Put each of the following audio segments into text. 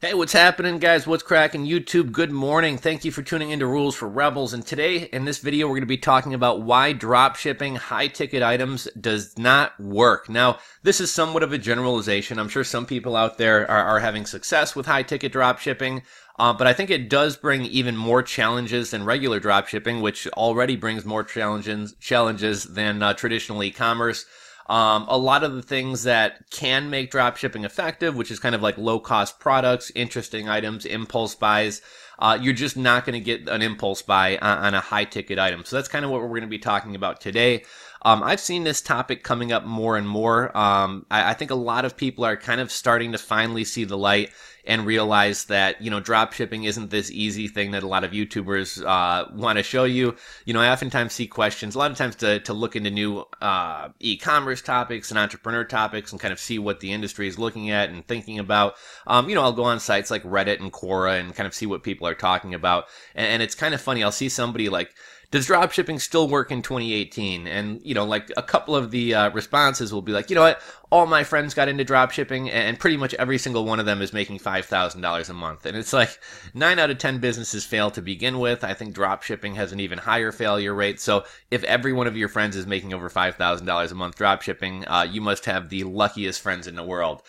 Hey, what's happening, guys? What's cracking? YouTube, good morning. Thank you for tuning into Rules for Rebels. And today, in this video, we're going to be talking about why dropshipping high-ticket items does not work. Now, this is somewhat of a generalization. I'm sure some people out there are having success with high-ticket dropshipping, but I think it does bring even more challenges than regular dropshipping, which already brings more challenges than traditional e-commerce. A lot of the things that can make dropshipping effective, which is kind of like low-cost products, interesting items, impulse buys, you're just not going to get an impulse buy on a high-ticket item. So that's kind of what we're going to be talking about today. I've seen this topic coming up more and more. I think a lot of people are kind of starting to finally see the light and realize that, drop shipping isn't this easy thing that a lot of YouTubers want to show you. I oftentimes see questions, a lot of times to look into new e-commerce topics and entrepreneur topics and kind of see what the industry is looking at and thinking about. I'll go on sites like Reddit and Quora and kind of see what people are talking about. And it's kind of funny. I'll see somebody like, does dropshipping still work in 2018? And, like a couple of the responses will be like, you know what? All my friends got into dropshipping and pretty much every single one of them is making $5,000 a month. And it's like 9 out of 10 businesses fail to begin with. I think dropshipping has an even higher failure rate. So if every one of your friends is making over $5,000 a month dropshipping, you must have the luckiest friends in the world.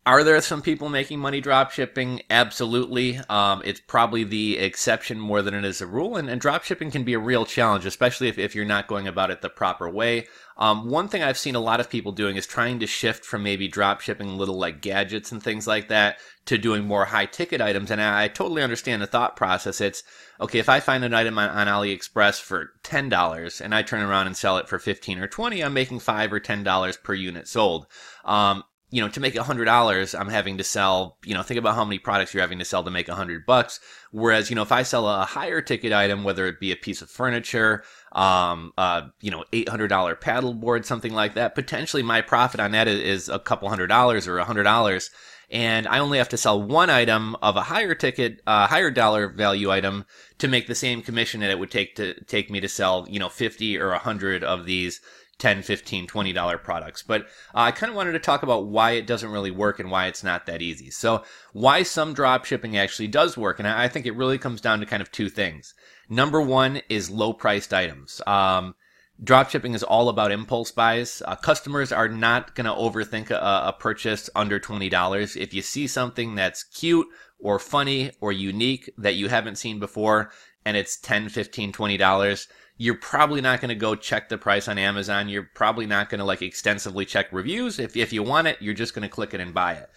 Are there some people making money drop shipping? Absolutely. It's probably the exception more than it is a rule. And drop shipping can be a real challenge, especially if you're not going about it the proper way. One thing I've seen a lot of people doing is trying to shift from maybe drop shipping little like gadgets and things like that to doing more high ticket items. And I totally understand the thought process. It's, okay, if I find an item on AliExpress for $10 and I turn around and sell it for 15 or 20, I'm making $5 or $10 per unit sold. To make $100, I'm having to sell, think about how many products you're having to sell to make $100. Whereas, if I sell a higher ticket item, whether it be a piece of furniture, $800 paddleboard, something like that, potentially my profit on that is a couple $100 or $100. And I only have to sell one item of a higher ticket, higher dollar value item to make the same commission that it would take me to sell, 50 or 100 of these $10, $15, $20 products. But I kind of wanted to talk about why it doesn't really work and why it's not that easy. So why some drop shipping actually does work. And I think it really comes down to kind of two things. Number one is low priced items. Drop shipping is all about impulse buys. Customers are not going to overthink a purchase under $20. If you see something that's cute or funny or unique that you haven't seen before and it's $10, $15, $20, you're probably not going to go check the price on Amazon. You're probably not going to extensively check reviews. If you want it, you're just going to click it and buy it.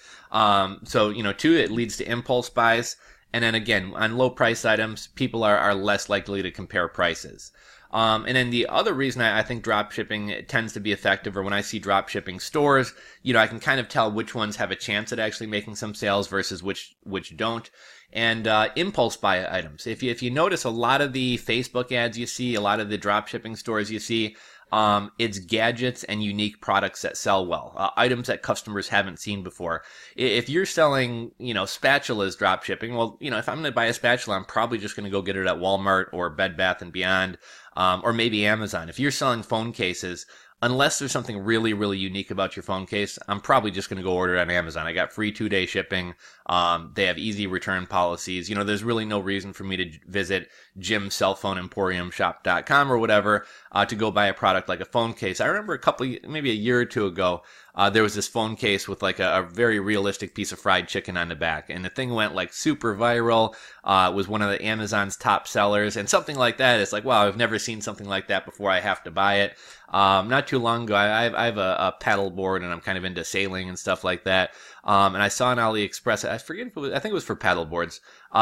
Two, it leads to impulse buys. And then again, on low price items, people are less likely to compare prices. And then the other reason I think drop shipping tends to be effective, or when I see drop shipping stores, I can kind of tell which ones have a chance at actually making some sales versus which don't. And impulse buy items. If you notice, a lot of the Facebook ads you see, a lot of the drop shipping stores you see, it's gadgets and unique products that sell well, items that customers haven't seen before. If you're selling, spatulas drop shipping, well, if I'm going to buy a spatula, I'm probably just going to go get it at Walmart or Bed Bath & Beyond, or maybe Amazon. If you're selling phone cases, unless there's something really, really unique about your phone case, I'm probably just going to go order it on Amazon. I got free 2-day shipping. They have easy return policies. There's really no reason for me to visit jimcellphoneemporiumshop.com or whatever to go buy a product like a phone case. I remember maybe a year or two ago, there was this phone case with a very realistic piece of fried chicken on the back, and the thing went super viral. It was one of the Amazon's top sellers, and something like that. It's like, wow, I've never seen something like that before. I have to buy it. Not too long ago, I have a paddle board, and I'm kind of into sailing and stuff like that. And I saw on AliExpress, I forget if I think it was for paddle boards.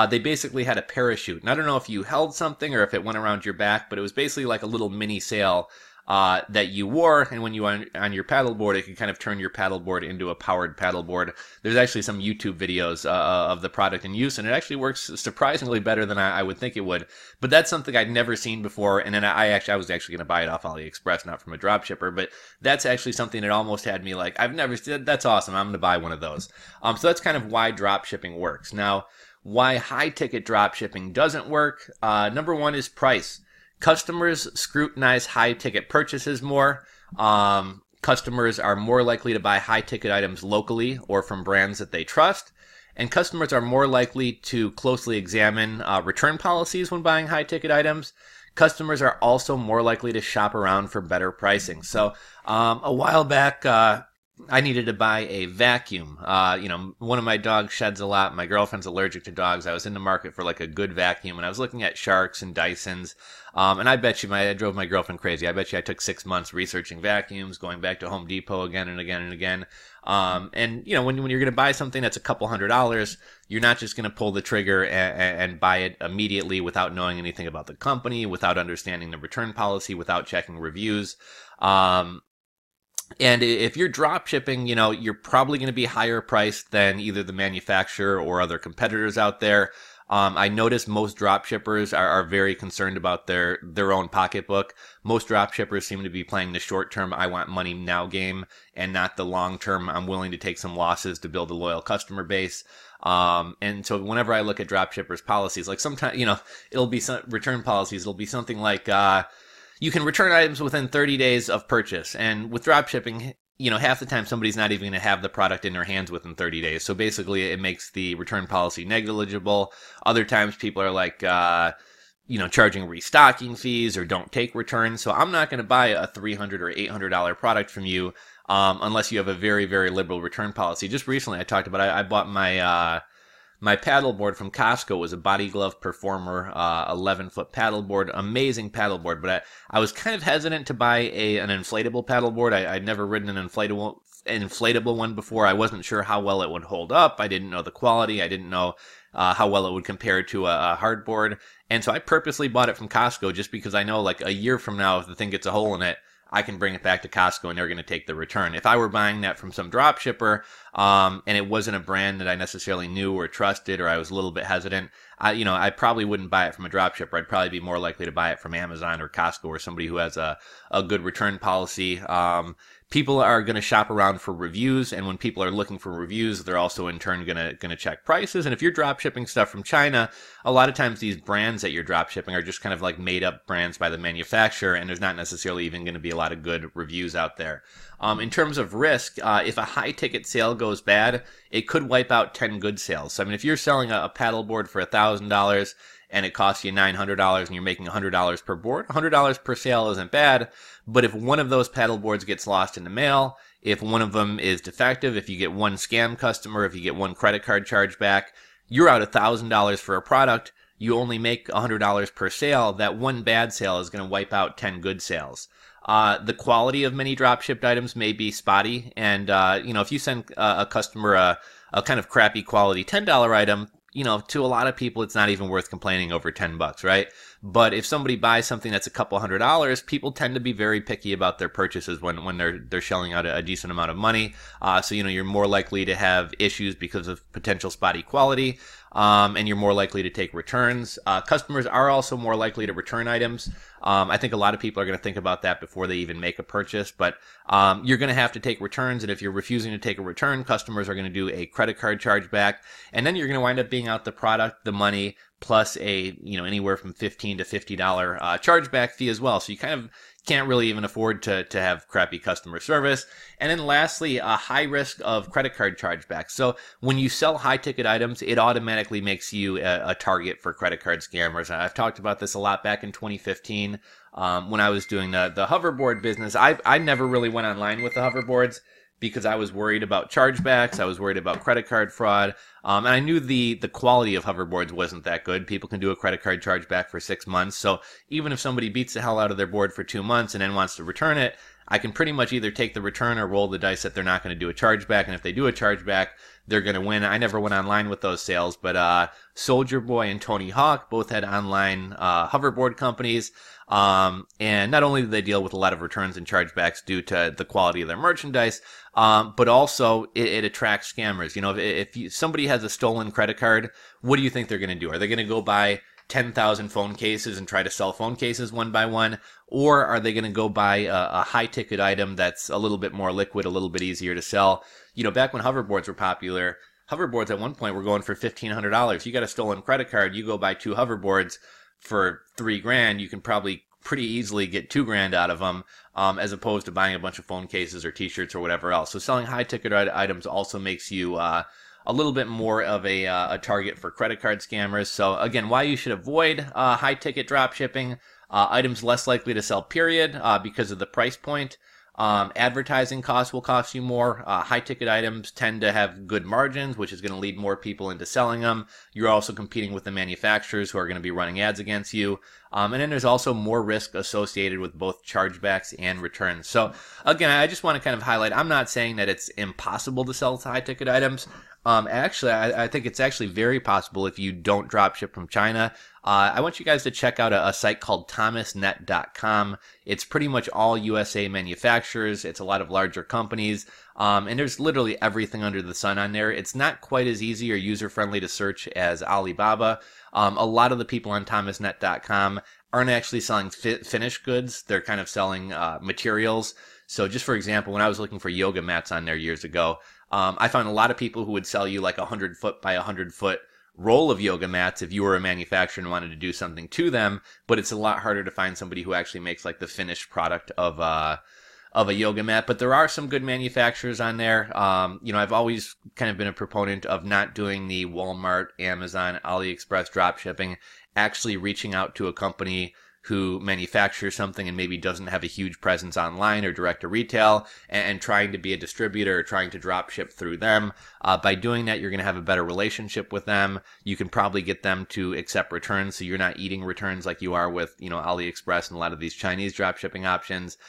They basically had a parachute, and I don't know if you held something or if it went around your back, but it was basically like a little mini sail that you wore, and when you were on your paddleboard, it could kind of turn your paddleboard into a powered paddleboard. There's actually some YouTube videos of the product in use, and it actually works surprisingly better than I would think it would. But that's something I'd never seen before, and then I was actually going to buy it off AliExpress, not from a dropshipper, but that's actually something that almost had me like, I've never seen, that's awesome, I'm going to buy one of those. So that's kind of why dropshipping works. Now, why high-ticket dropshipping doesn't work, number one is price. Customers scrutinize high-ticket purchases more. Customers are more likely to buy high-ticket items locally or from brands that they trust. And customers are more likely to closely examine return policies when buying high ticket items. Customers are also more likely to shop around for better pricing. So a while back, I needed to buy a vacuum. One of my dogs sheds a lot. My girlfriend's allergic to dogs. I was in the market for like a good vacuum, and I was looking at Sharks and Dysons. And I bet you, I drove my girlfriend crazy. I bet you I took 6 months researching vacuums, going back to Home Depot again and again and again. When you're going to buy something that's a couple $100s, you're not just going to pull the trigger and buy it immediately without knowing anything about the company, without understanding the return policy, without checking reviews. And if you're drop shipping, you're probably going to be higher priced than either the manufacturer or other competitors out there. I notice most drop shippers are very concerned about their own pocketbook. Most drop shippers seem to be playing the short term, I want money now game, and not the long term, I'm willing to take some losses to build a loyal customer base. And so whenever I look at drop shippers policies, like sometimes, it'll be some return policies. It'll be something like, you can return items within 30 days of purchase. And with drop shipping, half the time somebody's not even going to have the product in their hands within 30 days. So basically it makes the return policy negligible. Other times people are like, charging restocking fees or don't take returns. So I'm not going to buy a $300 or $800 product from you, unless you have a very, very liberal return policy. Just recently I talked about, I bought my paddleboard from Costco. Was a Body Glove Performer 11-foot paddleboard. Amazing paddleboard, but I was kind of hesitant to buy an inflatable paddleboard. I'd never ridden an inflatable one before. I wasn't sure how well it would hold up. I didn't know the quality. I didn't know how well it would compare to a hardboard. And so I purposely bought it from Costco just because I know like a year from now, if the thing gets a hole in it, I can bring it back to Costco and they're going to take the return. If I were buying that from some drop shipper, and it wasn't a brand that I necessarily knew or trusted, or I was a little bit hesitant, I probably wouldn't buy it from a drop shipper. I'd probably be more likely to buy it from Amazon or Costco or somebody who has a good return policy. People are going to shop around for reviews, and when people are looking for reviews, they're also in turn going to check prices. And if you're drop shipping stuff from China, a lot of times these brands that you're drop shipping are just kind of like made up brands by the manufacturer, and there's not necessarily even going to be a lot of good reviews out there. In terms of risk, if a high ticket sale goes bad, it could wipe out 10 good sales. So, I mean, if you're selling a paddleboard for $1,000 and it costs you $900 and you're making $100 per board, $100 per sale isn't bad. But if one of those paddle boards gets lost in the mail, if one of them is defective, if you get one scam customer, if you get one credit card charge back, you're out $1,000 for a product. You only make $100 per sale. That one bad sale is going to wipe out 10 good sales. The quality of many drop shipped items may be spotty. And, if you send a customer a kind of crappy quality $10 item, to a lot of people, it's not even worth complaining over $10, right? But if somebody buys something that's a couple $100, people tend to be very picky about their purchases when they're shelling out a decent amount of money. So you're more likely to have issues because of potential spotty quality, and you're more likely to take returns. Customers are also more likely to return items. I think a lot of people are going to think about that before they even make a purchase, but you're going to have to take returns, and if you're refusing to take a return, customers are going to do a credit card charge back, and then you're going to wind up being out the product, the money, plus anywhere from $15 to $50 chargeback fee as well. So you kind of can't really even afford to have crappy customer service. And then lastly, a high risk of credit card chargeback. So when you sell high ticket items, it automatically makes you a target for credit card scammers. I've talked about this a lot back in 2015 when I was doing the hoverboard business. I never really went online with the hoverboards because I was worried about chargebacks. I was worried about credit card fraud. And I knew the quality of hoverboards wasn't that good. People can do a credit card chargeback for 6 months. So even if somebody beats the hell out of their board for 2 months and then wants to return it, I can pretty much either take the return or roll the dice that they're not going to do a chargeback. And if they do a chargeback, they're going to win. I never went online with those sales, but Soldier Boy and Tony Hawk both had online hoverboard companies. And not only do they deal with a lot of returns and chargebacks due to the quality of their merchandise, but also it attracts scammers. If somebody has a stolen credit card, what do you think they're going to do? Are they going to go buy 10,000 phone cases and try to sell phone cases one by one? Or are they going to go buy a high ticket item that's a little bit more liquid, a little bit easier to sell? Back when hoverboards were popular, hoverboards at one point were going for $1,500. You got a stolen credit card, you go buy 2 hoverboards for $3,000, you can probably pretty easily get $2,000 out of them, as opposed to buying a bunch of phone cases or t-shirts or whatever else. So selling high ticket items also makes you a little bit more of a target for credit card scammers. So again, why you should avoid high ticket drop shipping. Items less likely to sell, period, because of the price point. Advertising costs will cost you more. High ticket items tend to have good margins, which is going to lead more people into selling them. You're also competing with the manufacturers who are going to be running ads against you. And then there's also more risk associated with both chargebacks and returns. So again, I just want to kind of highlight, I'm not saying that it's impossible to sell high ticket items. Actually, I think it's actually very possible if you don't drop ship from China. I want you guys to check out a site called thomasnet.com. It's pretty much all USA manufacturers. It's a lot of larger companies. And there's literally everything under the sun on there. It's not quite as easy or user-friendly to search as Alibaba. A lot of the people on thomasnet.com aren't actually selling finished goods. They're kind of selling materials. So just for example, when I was looking for yoga mats on there years ago, I found a lot of people who would sell you like 100-foot by 100-foot roll of yoga mats if you were a manufacturer and wanted to do something to them, but it's a lot harder to find somebody who actually makes like the finished product of a yoga mat. But there are some good manufacturers on there. You know, I've always kind of been a proponent of not doing the Walmart, Amazon, AliExpress drop shipping, actually reaching out to a company who manufactures something and maybe doesn't have a huge presence online or direct to retail, and trying to be a distributor or trying to drop ship through them. By doing that, you're going to have a better relationship with them. You can probably get them to accept returns, so you're not eating returns like you are with, you know, AliExpress and a lot of these Chinese drop shipping options.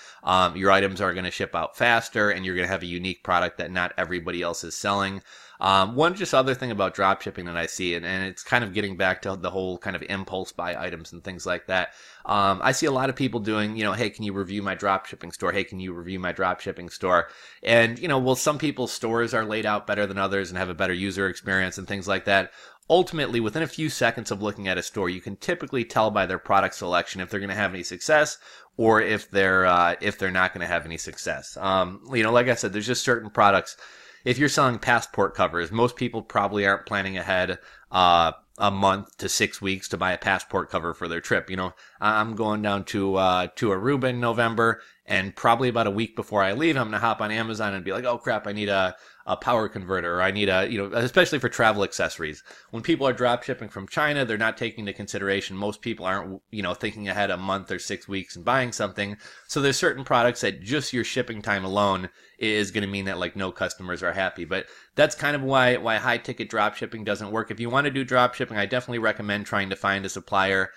Your items are going to ship out faster, and you're going to have a unique product that not everybody else is selling. One just other thing about drop shipping that I see, and it's kind of getting back to the whole kind of impulse buy items and things like that. I see a lot of people doing, you know, hey, can you review my drop shipping store? Hey, can you review my drop shipping store? And, you know, well, some people's stores are laid out better than others and have a better user experience and things like that. Ultimately, within a few seconds of looking at a store, you can typically tell by their product selection if they're going to have any success or if they're not going to have any success. You know, like I said, there's just certain products. If you're selling passport covers, most people probably aren't planning ahead a month to 6 weeks to buy a passport cover for their trip. You know, I'm going down to Aruba in November, and probably about a week before I leave, I'm going to hop on Amazon and be like, oh crap, I need a power converter, or I need you know, especially for travel accessories. When people are drop shipping from China, they're not taking into consideration, most people aren't, you know, thinking ahead a month or 6 weeks and buying something. So there's certain products that just your shipping time alone is going to mean that like no customers are happy. But that's kind of why high ticket drop shipping doesn't work. If you want to do drop shipping, I definitely recommend trying to find a supplier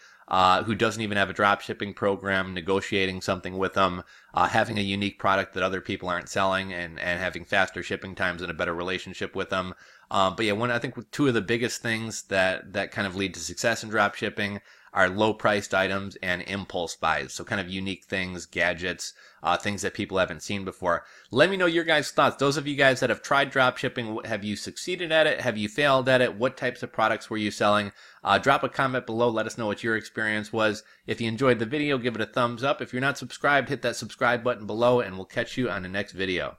who doesn't even have a drop shipping program, negotiating something with them, having a unique product that other people aren't selling, and having faster shipping times and a better relationship with them. But yeah, I think two of the biggest things that kind of lead to success in drop shipping are low priced items and impulse buys. So kind of unique things, gadgets, things that people haven't seen before. Let me know your guys' thoughts. Those of you guys that have tried drop shipping, have you succeeded at it? Have you failed at it? What types of products were you selling? Drop a comment below. Let us know what your experience was. If you enjoyed the video, give it a thumbs up. If you're not subscribed, hit that subscribe button below, and we'll catch you on the next video.